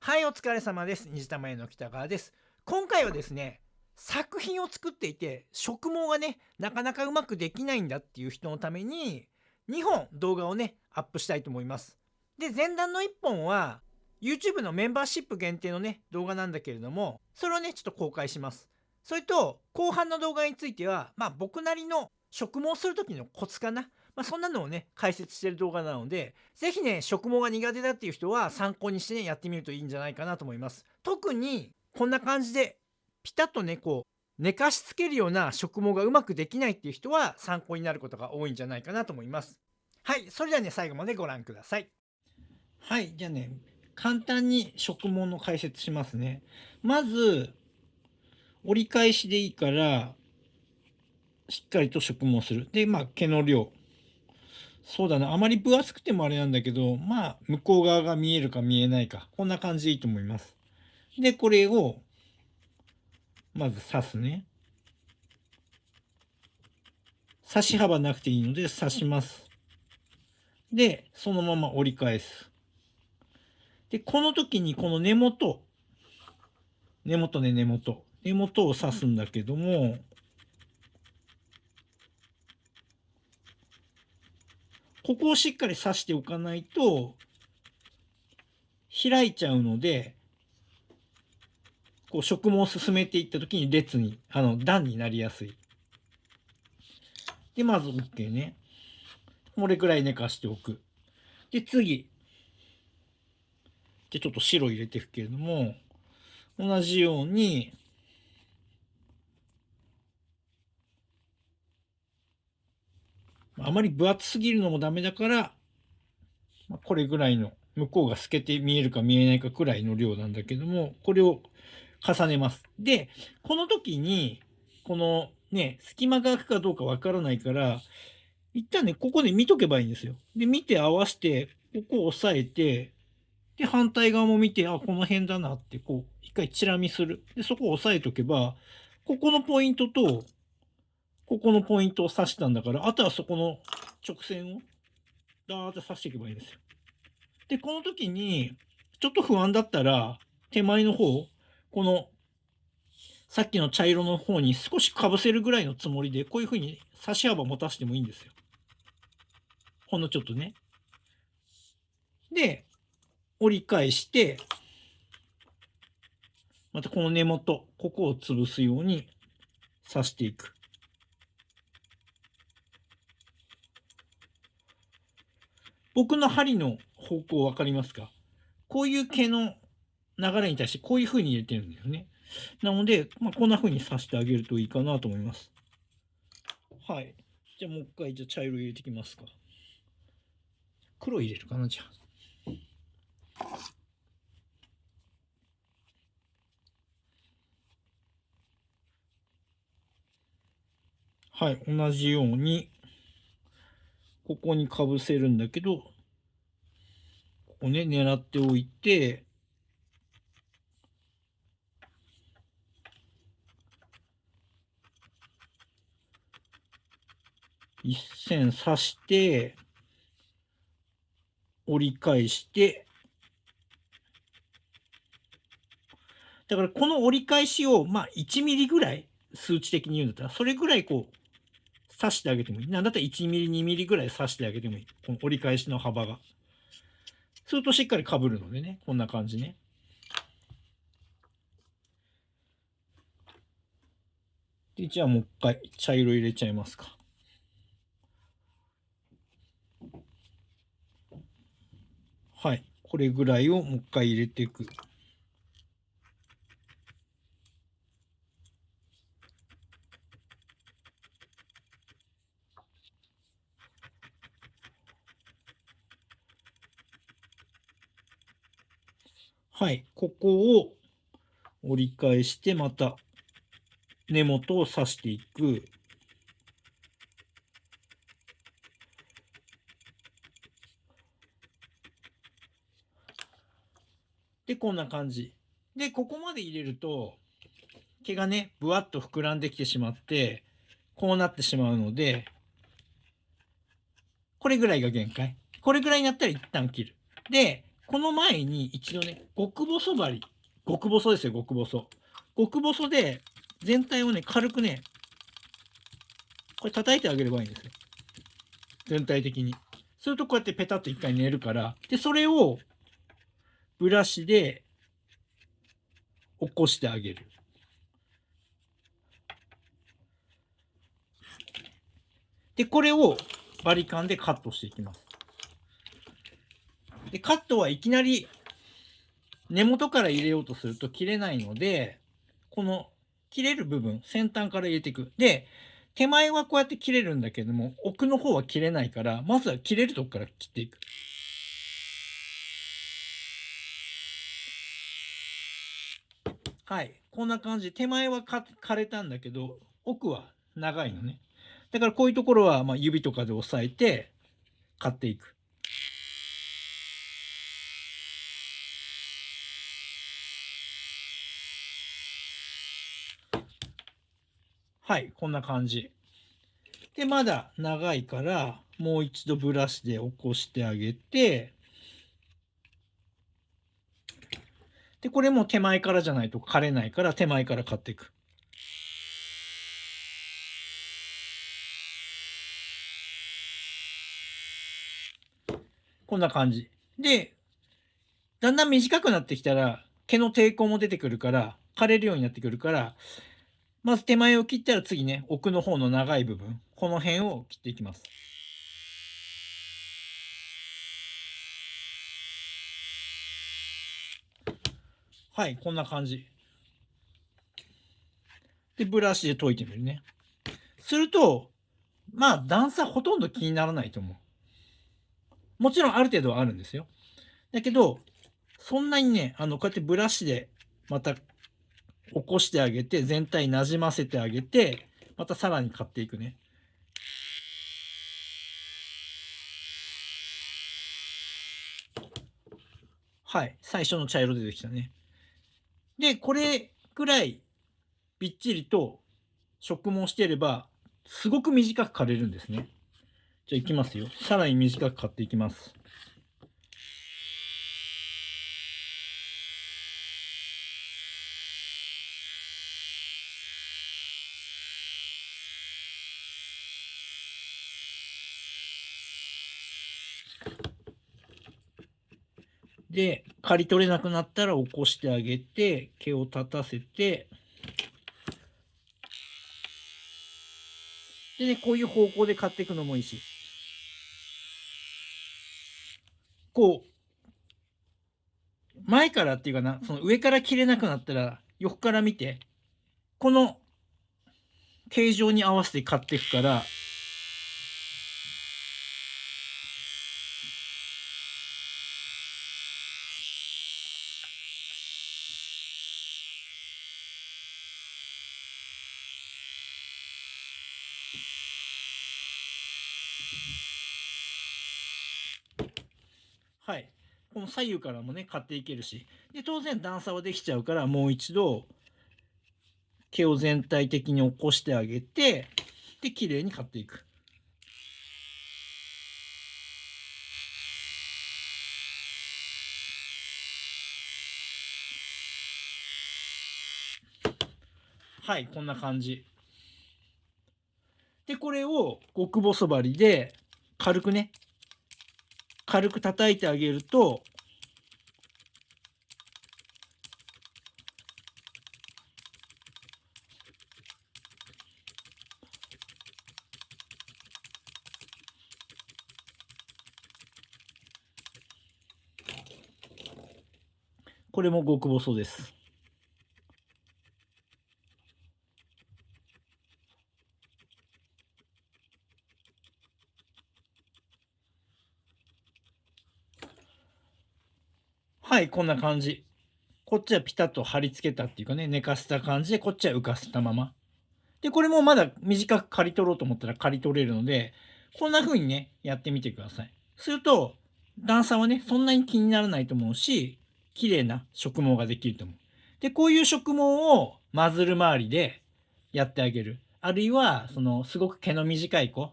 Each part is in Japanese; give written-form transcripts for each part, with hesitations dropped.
はい、お疲れ様です。虹玉屋の北川です。今回はですね、作品を作っていて、植毛がね、なかなかうまくできないんだっていう人のために、2本動画をね、アップしたいと思います。で、前段の1本は、YouTube のメンバーシップ限定のね、動画なんだけれども、それをね、ちょっと公開します。それと、後半の動画については、僕なりの植毛する時のコツかな。そんなのをね、解説してる動画なので、ぜひね、植毛が苦手だっていう人は参考にしてね、やってみるといいんじゃないかなと思います。特に、こんな感じで、ピタッとね、こう、寝かしつけるような植毛がうまくできないっていう人は参考になることが多いんじゃないかなと思います。はい、それではね、最後までご覧ください。はい、じゃあね、簡単に植毛の解説しますね。まず、折り返しでいいから、しっかりと植毛する。で、毛の量。そうだな。あまり分厚くてもあれなんだけど、向こう側が見えるか見えないか。こんな感じでいいと思います。で、これを、まず刺すね。刺し幅なくていいので刺します。で、そのまま折り返す。で、この時にこの根元、根元ね、根元。根元を刺すんだけども、ここをしっかり刺しておかないと、開いちゃうので、こう植毛を進めていった時に列に、段になりやすい。で、まず OK ね。これくらい寝かしておく。で、次。で、ちょっと白入れていくけれども、同じように、あまり分厚すぎるのもダメだから、これぐらいの、向こうが透けて見えるか見えないかくらいの量なんだけども、これを重ねます。で、この時に、このね、隙間が空くかどうかわからないから、一旦ね、ここで見とけばいいんですよ。で、見て合わせて、ここを押さえて、で、反対側も見て、あ、この辺だなって、こう、一回チラ見する。で、そこを押さえとけば、ここのポイントと、ここのポイントを刺したんだから、あとはそこの直線を、ダーって刺していけばいいんですよ。で、この時に、ちょっと不安だったら、手前の方、この、さっきの茶色の方に少しかぶせるぐらいのつもりで、こういう風に差し幅持たせてもいいんですよ。ほんのちょっとね。で、折り返して、またこの根元、ここを潰すように刺していく。僕の針の方向わかりますか？こういう毛の流れに対してこういう風に入れてるんだよね。なので、こんな風に刺してあげるといいかなと思います。はい。じゃあもう一回、じゃあ茶色入れてきますか。黒入れるかな、じゃあ。はい、同じように、ここにかぶせるんだけど、ここね、狙っておいて、一線刺して、折り返して、だからこの折り返しを、1ミリぐらい、数値的に言うんだったら、それぐらいこう、刺してあげてもいい。なんだったら1ミリ、2ミリぐらい刺してあげてもいい。この折り返しの幅が。するとしっかり被るのでね、こんな感じね。で、じゃあもう一回茶色入れちゃいますか。はい。これぐらいをもう一回入れていく。はい。ここを折り返して、また根元を刺していく。で、こんな感じ。で、ここまで入れると、毛がね、ぶわっと膨らんできてしまって、こうなってしまうので、これぐらいが限界。これぐらいになったら一旦切る。で、この前に一度ね、極細針、極細ですよ、極細。極細で全体をね、軽くね、これ叩いてあげればいいんですよ。全体的に。するとこうやってペタッと一回寝るから、で、それをブラシで起こしてあげる。で、これをバリカンでカットしていきます。で、カットはいきなり根元から入れようとすると切れないので、この切れる部分、先端から入れていく。で、手前はこうやって切れるんだけども、奥の方は切れないから、まずは切れるとこから切っていく。はい。こんな感じで、手前は枯れたんだけど、奥は長いのね。だからこういうところは、指とかで押さえて、買っていく。はい、こんな感じ。で、まだ長いから、もう一度ブラシで起こしてあげて、で、これも手前からじゃないと枯れないから手前から買っていく。こんな感じ。で、だんだん短くなってきたら、毛の抵抗も出てくるから、枯れるようになってくるから、まず手前を切ったら次ね、奥の方の長い部分、この辺を切っていきます。はい、こんな感じ。で、ブラシで研いてみるね。すると、段差ほとんど気にならないと思う。もちろんある程度はあるんですよ。だけど、そんなにね、こうやってブラシでまた起こしてあげて、全体なじませてあげて、またさらに買っていくね。はい、最初の茶色出てきたね。で、これぐらいびっちりと植毛していれば、すごく短く刈れるんですね。じゃあいきますよ。さらに短く刈っていきます。で、刈り取れなくなったら起こしてあげて、毛を立たせて、でね、こういう方向で刈っていくのもいいし、こう、前からっていうかな、その上から切れなくなったら、横から見て、この形状に合わせて刈っていくから、はい。この左右からもね、刈っていけるし。で、当然段差はできちゃうから、もう一度、毛を全体的に起こしてあげて、で、綺麗に刈っていく。はい、こんな感じ。で、これを極細針で軽くね、軽く叩いてあげると、これも極細です。はい、こんな感じ。こっちはピタッと貼り付けたっていうかね、寝かせた感じで、こっちは浮かせたまま。で、これもまだ短く刈り取ろうと思ったら刈り取れるので、こんな風にね、やってみてください。すると、段差はね、そんなに気にならないと思うし、綺麗な植毛ができると思う。で、こういう植毛をマズル周りでやってあげる。あるいは、すごく毛の短い子、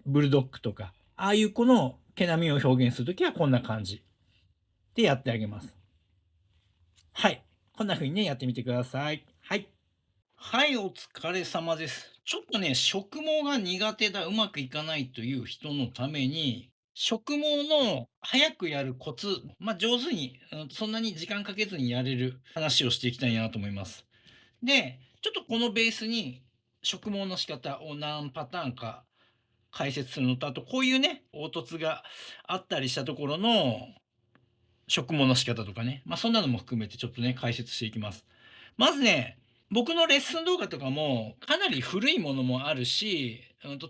ブルドッグとか、ああいう子の毛並みを表現するときはこんな感じ。でやってあげます。はい。こんな風にね、やってみてください。はい。はい、お疲れ様です。ちょっとね、植毛が苦手だ、うまくいかないという人のために、植毛の早くやるコツ、上手に、そんなに時間かけずにやれる話をしていきたいなと思います。で、ちょっとこのベースに、植毛の仕方を何パターンか解説するのと、あとこういうね、凹凸があったりしたところの植毛の仕方とかね、そんなのも含めてちょっとね、解説していきます。まずね、僕のレッスン動画とかもかなり古いものもあるし、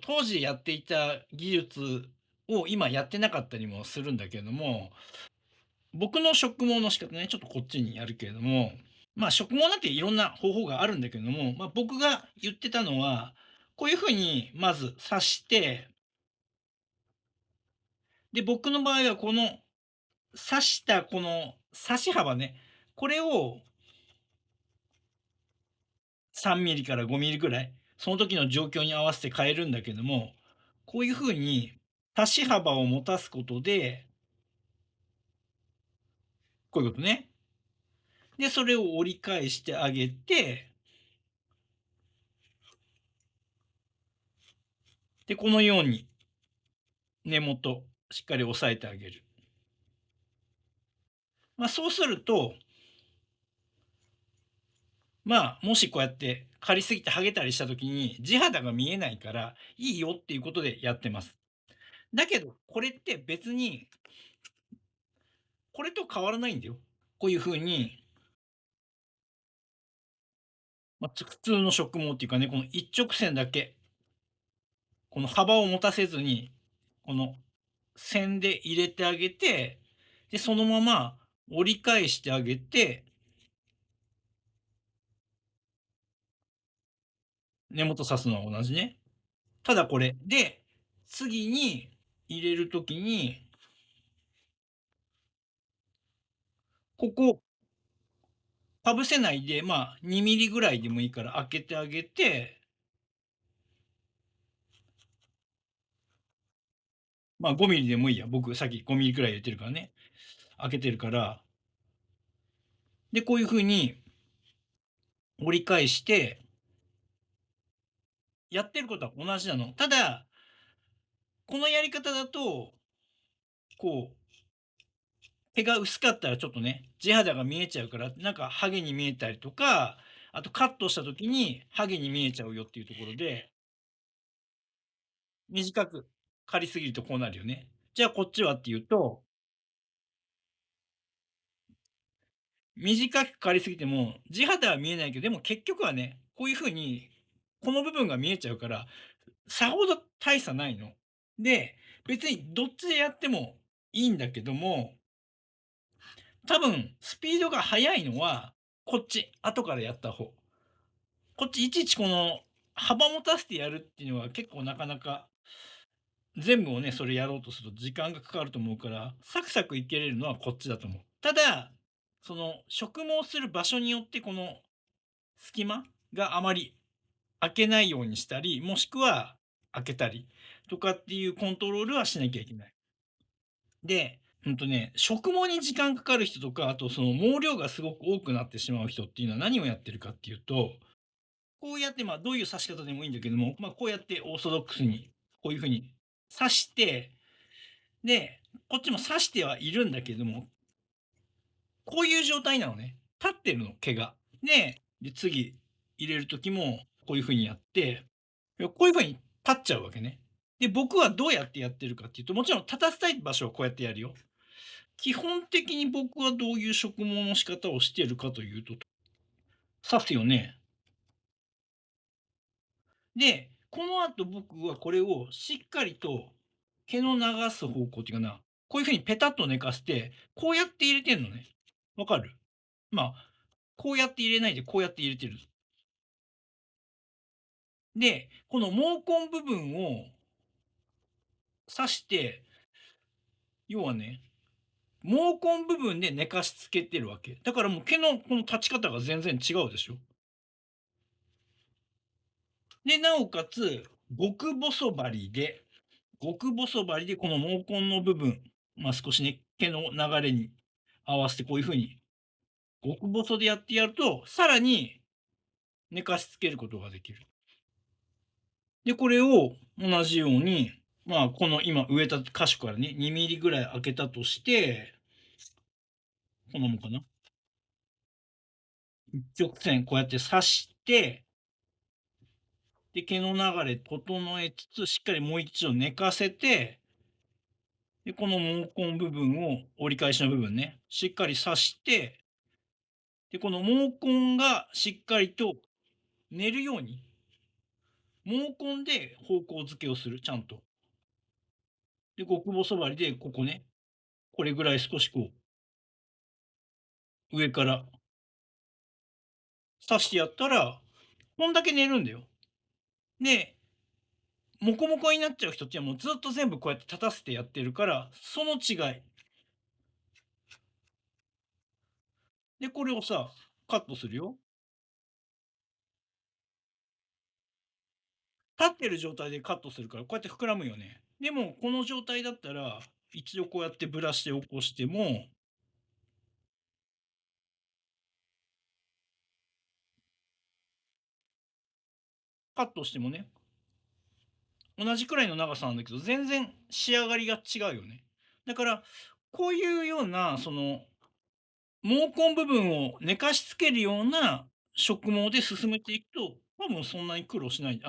当時やっていた技術を今やってなかったりもするんだけれども、僕の植毛の仕方ね、ちょっとこっちにやるけれども、植毛なんていろんな方法があるんだけれども、僕が言ってたのは、こういう風にまず刺して、で、僕の場合はこの刺したこの刺し幅ね、これを3ミリから5ミリぐらい、その時の状況に合わせて変えるんだけども、こういう風に足し幅を持たすことで、こういうことね。で、それを折り返してあげて、で、このように根元しっかり押さえてあげる。そうすると、もしこうやって刈りすぎて剥げたりした時に地肌が見えないからいいよっていうことでやってます。だけど、これって別に、これと変わらないんだよ。こういう風に普通の植毛っていうかね、この一直線だけ、この幅を持たせずに、この線で入れてあげて、で、そのまま折り返してあげて、根元刺すのは同じね。ただこれ、で、次に入れるときに、ここ、かぶせないで、2ミリぐらいでもいいから開けてあげて、5ミリでもいいや。僕さっき5ミリくらい入れてるからね。開けてるから、で、こういう風に折り返して、やってることは同じなの。ただ、このやり方だと、こう、毛が薄かったらちょっとね、地肌が見えちゃうから、なんかハゲに見えたりとか、あとカットした時にハゲに見えちゃうよっていうところで、短く刈りすぎるとこうなるよね。じゃあこっちはっていうと、短く刈りすぎても地肌は見えないけど、でも結局はね、こういう風にこの部分が見えちゃうから、さほど大差ないの。で、別にどっちでやってもいいんだけども、多分スピードが速いのはこっち、後からやった方。こっちいちいちこの幅持たせてやるっていうのは結構なかなか全部をね、それやろうとすると時間がかかると思うから、サクサクいけれるのはこっちだと思う。ただ、その植毛する場所によってこの隙間があまり開けないようにしたり、もしくは開けたりとかっていうコントロールはしなきゃいけない。で、植毛に時間かかる人とか、あとその毛量がすごく多くなってしまう人っていうのは何をやってるかっていうと、こうやって、どういう刺し方でもいいんだけども、こうやってオーソドックスに、こういう風に刺して、で、こっちも刺してはいるんだけども、こういう状態なのね。立ってるの、毛が。で、次入れる時もこういう風にやって、こういう風に立っちゃうわけね。で、僕はどうやってやってるかっていうと、もちろん立たせたい場所はこうやってやるよ。基本的に僕はどういう植毛の仕方をしてるかというと、刺すよね。で、この後僕はこれをしっかりと毛の流す方向っていうかな、こういう風にペタッと寝かして、こうやって入れてんのね。わかる？まあ、こうやって入れないでこうやって入れてる。で、この毛根部分を刺して、要はね、毛根部分で寝かしつけてるわけ。だからもう毛のこの立ち方が全然違うでしょ。で、なおかつ、極細針でこの毛根の部分、少しね、毛の流れに合わせてこういう風に極細でやってやると、さらに寝かしつけることができる。で、これを同じように、まあ、この今植えた箇所からね、2ミリぐらい開けたとして、こんなもんかな。一直線こうやって刺して、で、毛の流れ整えつつ、しっかりもう一度寝かせて、で、この毛根部分を、折り返しの部分ね、しっかり刺して、で、この毛根がしっかりと寝るように、毛根で方向付けをする、ちゃんと。で、極細針でここね、これぐらい少しこう、上から刺してやったら、こんだけ寝るんだよ。で、モコモコになっちゃう人っていうのはもうずっと全部こうやって立たせてやってるから、その違い。で、これをさ、カットするよ。立ってる状態でカットするから、こうやって膨らむよね。でも、この状態だったら、一度こうやってブラシで起こしても、カットしてもね、同じくらいの長さなんだけど、全然仕上がりが違うよね。だから、こういうような、毛根部分を寝かしつけるような植毛で進めていくと、多分そんなに苦労しない。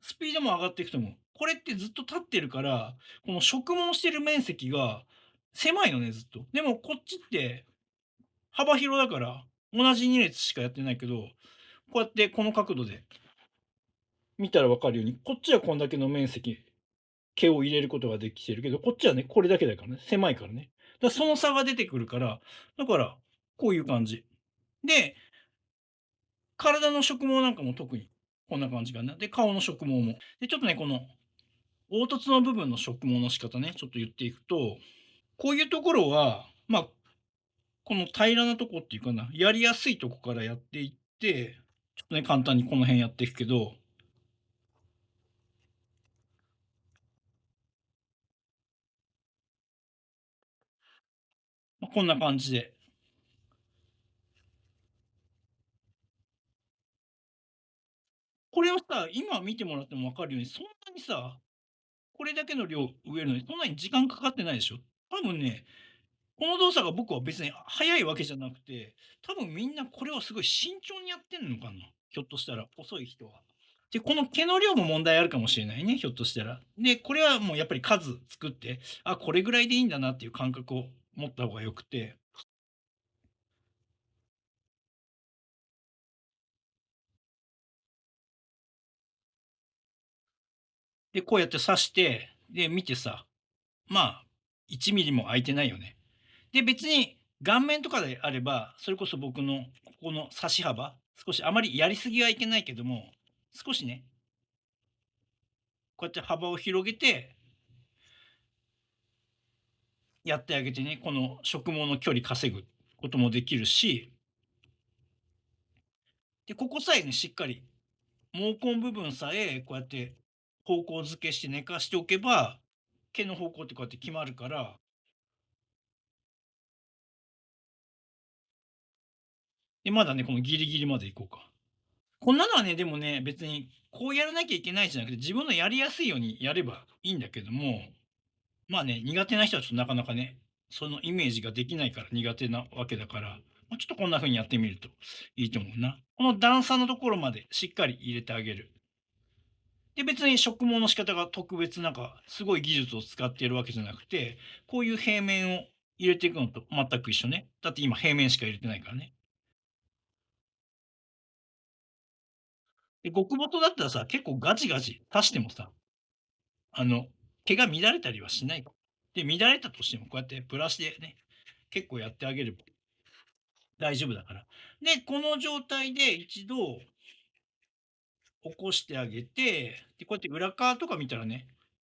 スピードも上がっていくと思う。これってずっと立ってるから、この植毛してる面積が狭いのね、ずっと。でもこっちって幅広だから、同じ2列しかやってないけど、こうやってこの角度で見たらわかるように、こっちはこんだけの面積、毛を入れることができてるけど、こっちはね、これだけだからね、狭いからね。その差が出てくるから、だから、こういう感じ。で、体の植毛なんかも特にこんな感じかな。で、顔の植毛も。で、ちょっとね、この凹凸の部分の植毛の仕方ね、ちょっと言っていくと、こういうところは、まあ、この平らなとこっていうかな、やりやすいとこからやっていって、ちょっとね、簡単にこの辺やっていくけど、まあ、こんな感じで。これをさ、今見てもらっても分かるように、そんなにさ、これだけの量植えるのにそんなに時間かかってないでしょ。多分ね、この動作が僕は別に速いわけじゃなくて、多分みんなこれをすごい慎重にやってんのかな。ひょっとしたら、遅い人は。で、この毛の量も問題あるかもしれないね、ひょっとしたら。で、これはもうやっぱり数作って、あ、これぐらいでいいんだなっていう感覚を持った方が良くて、で、こうやって刺して、で、見てさ、まあ、1ミリも空いてないよね。で、別に顔面とかであれば、それこそ僕のここの刺し幅、少しあまりやりすぎはいけないけども、少しね、こうやって幅を広げてやってあげてね、この植毛の距離稼ぐこともできるし、で、ここさえね、しっかり毛根部分さえこうやって方向付けして寝かしておけば、毛の方向ってこうやって決まるから、で、まだね、このギリギリまで行こうか。こんなのはね、でもね、別にこうやらなきゃいけないじゃなくて、自分のやりやすいようにやればいいんだけども、まあね、苦手な人はちょっとなかなかね、そのイメージができないから苦手なわけだから、まあ、ちょっとこんな風にやってみるといいと思うな。この段差のところまでしっかり入れてあげる。で、別に植毛の仕方が特別なんか、すごい技術を使っているわけじゃなくて、こういう平面を入れていくのと全く一緒ね。だって今平面しか入れてないからね。で、極細だったらさ、結構ガチガチ足してもさ、あの、毛が乱れたりはしないから。で、乱れたとしてもこうやってブラシでね、結構やってあげれば大丈夫だから。で、この状態で一度起こしてあげて、で、こうやって裏側とか見たらね、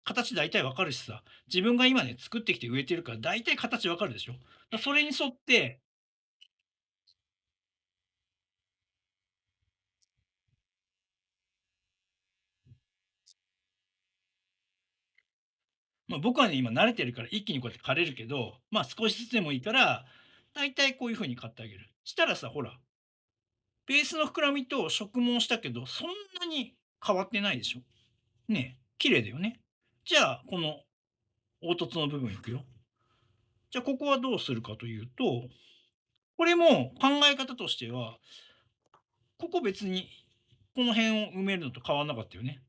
形大体わかるしさ、自分が今ね、作ってきて植えてるから大体形わかるでしょ。それに沿って、まあ、僕はね、今慣れてるから一気にこうやって刈れるけど、まあ、少しずつでもいいから、だいたいこういう風に買ってあげる。したらさ、ほら、ベースの膨らみと植毛したけど、そんなに変わってないでしょ。ねえ、綺麗だよね。じゃあ、この凹凸の部分いくよ。じゃあ、ここはどうするかというと、これも考え方としては、ここ別にこの辺を埋めるのと変わんなかったよね。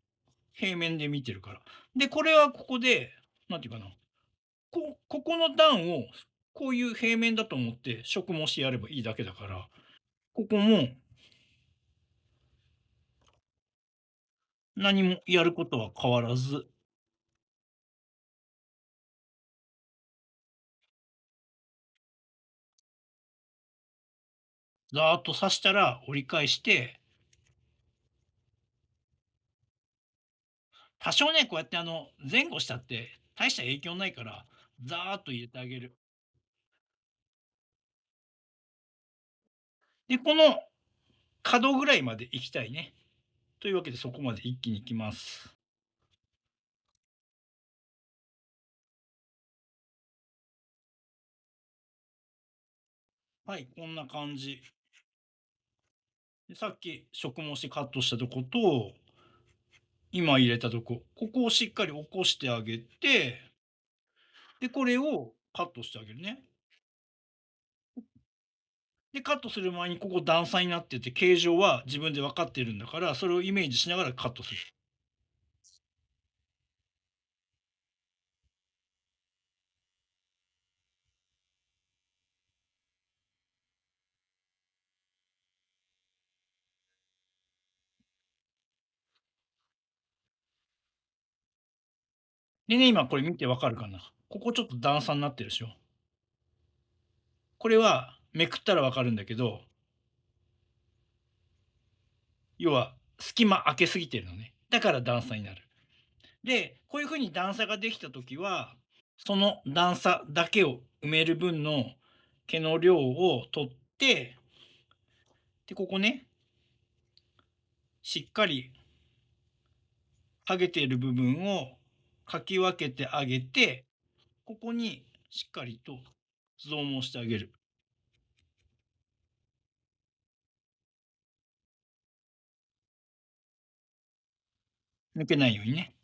平面で見てるから。で、これはここで、なんていうかな、ここの段をこういう平面だと思って植毛してやればいいだけだから、ここも何もやることは変わらず、ざーっと刺したら折り返して、多少ね、こうやって前後したって大した影響ないから、ざーっと入れてあげる。で、この角ぐらいまで行きたいね。というわけでそこまで一気に行きます。はい、こんな感じ。で、さっき植毛してカットしたとこと、今入れたとこ、ここをしっかり起こしてあげて、で、これをカットしてあげるね。で、カットする前にここ段差になってて、形状は自分で分かってるんだから、それをイメージしながらカットする。でね、今これ見て分かるかな。ここちょっと段差になってるでしょ。これはめくったら分かるんだけど、要は隙間空けすぎてるのね。だから段差になる。で、こういう風に段差ができたときは、その段差だけを埋める分の毛の量を取って、で、ここね、しっかり剥げている部分をかき分けてあげて、ここにしっかりと増毛してあげる。抜けないようにね。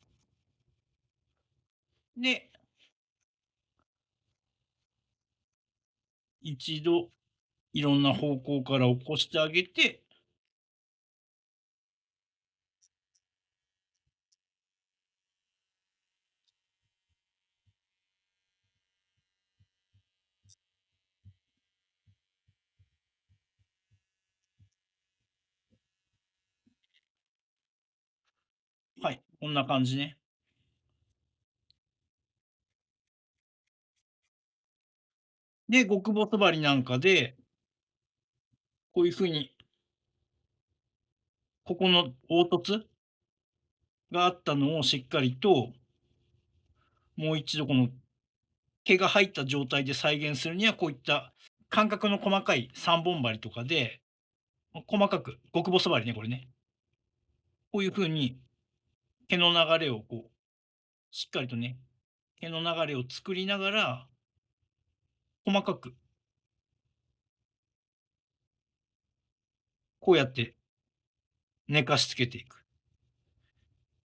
で、一度いろんな方向から起こしてあげて、はい、こんな感じね。で、極細針なんかで、こういう風に、ここの凹凸があったのをしっかりと、もう一度この毛が入った状態で再現するには、こういった間隔の細かい3本針とかで、細かく、極細針ね、これね。こういう風に毛の流れをこう、しっかりとね、毛の流れを作りながら、細かくこうやって寝かしつけていく。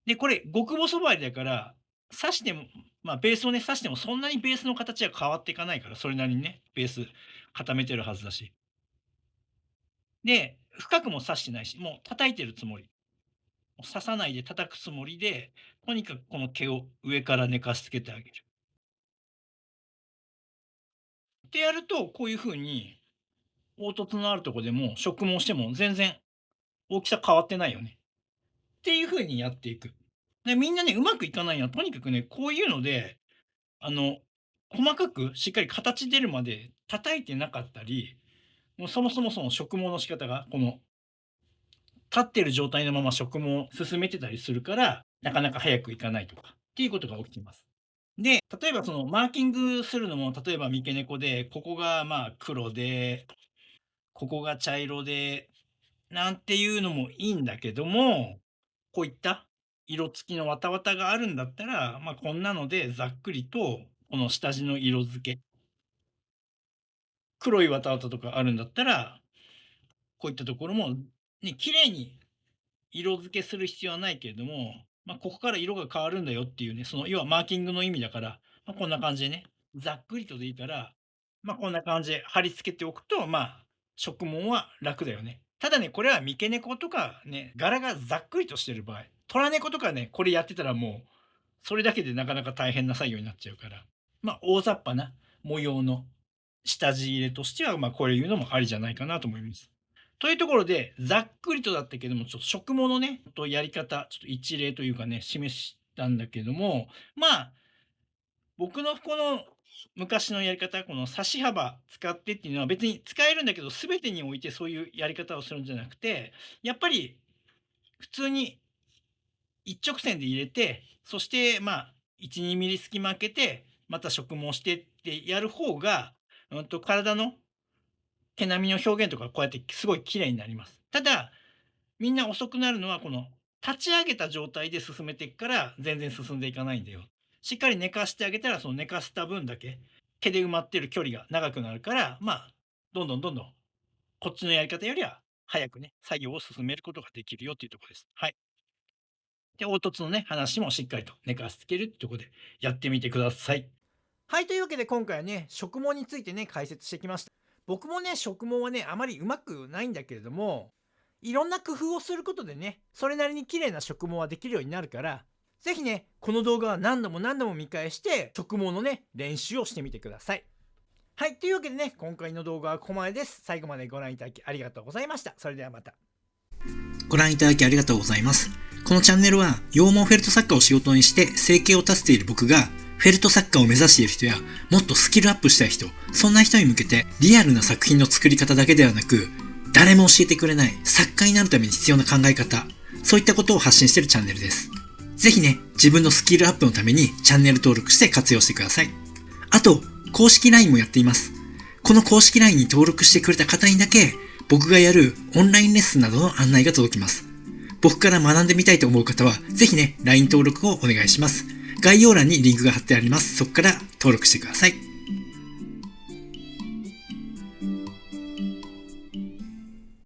で、これ極細針だから、刺しても、まあ、ベースをね、刺してもそんなにベースの形は変わっていかないから、それなりにね、ベース固めてるはずだし。で、深くも刺してないし、もう叩いてるつもり。刺さないで叩くつもりで、とにかくこの毛を上から寝かしつけてあげる。ってやると、こういう風に凹凸のあるとこでも植毛しても全然大きさ変わってないよね。っていう風にやっていく。で、みんなね、うまくいかないのは、とにかくね、こういうので、あの、細かくしっかり形出るまで叩いてなかったり、もうそもそもその植毛の仕方が、この立ってる状態のまま植毛を進めてたりするから、なかなか早くいかないとかっていうことが起きています。で、例えばそのマーキングするのも、例えば三毛猫で、ここがまあ黒で、ここが茶色で、なんていうのもいいんだけども、こういった色付きの綿綿があるんだったら、まあ、こんなのでざっくりと、この下地の色付け黒い綿とかあるんだったら、こういったところも、ね、綺麗に色付けする必要はないけれども、ここから色が変わるんだよっていうね、その要はマーキングの意味だから、こんな感じでね、ざっくりとでいいから、こんな感じで貼り付けておくと、植毛は楽だよね。ただね、これは三毛猫とかね、柄がざっくりとしてる場合、虎猫とかね、これやってたらもう、それだけでなかなか大変な作業になっちゃうから、大雑把な模様の下地入れとしては、これ言うのもありじゃないかなと思います。というところで、ざっくりとだったけども、ちょっと植毛のね、やり方、ちょっと一例というかね、示したんだけども、僕のこの昔のやり方、この差し幅使ってっていうのは別に使えるんだけど、全てにおいてそういうやり方をするんじゃなくて、やっぱり普通に一直線で入れて、そして1、2ミリ隙間開けて、また植毛してってやる方が、体の毛並みの表現とかこうやってすごい綺麗になります。ただ、みんな遅くなるのはこの立ち上げた状態で進めていくから全然進んでいかないんだよ。しっかり寝かしてあげたらその寝かせた分だけ毛で埋まってる距離が長くなるから、どんどんどんどんこっちのやり方よりは早くね、作業を進めることができるよっていうところです。はい。で、凹凸のね、話もしっかりと寝かしつけるってところでやってみてください。はい、というわけで今回はね、植毛についてね、解説してきました。僕もね、植毛はね、あまりうまくないんだけれども、いろんな工夫をすることでね、それなりに綺麗な植毛はできるようになるから、ぜひね、この動画は何度も何度も見返して、植毛のね、練習をしてみてください。はい、というわけでね、今回の動画はここまでです。最後までご覧いただきありがとうございました。それではまた。ご覧いただきありがとうございます。このチャンネルは羊毛フェルト作家を仕事にして生計を立てている僕がフェルト作家を目指している人やもっとスキルアップしたい人、そんな人に向けてリアルな作品の作り方だけではなく誰も教えてくれない作家になるために必要な考え方、そういったことを発信しているチャンネルです。ぜひね、自分のスキルアップのためにチャンネル登録して活用してください。あと、公式 LINE もやっています。この公式 LINE に登録してくれた方にだけ僕がやるオンラインレッスンなどの案内が届きます。僕から学んでみたいと思う方は、ぜひね、LINE 登録をお願いします。概要欄にリンクが貼ってあります。そこから登録してください。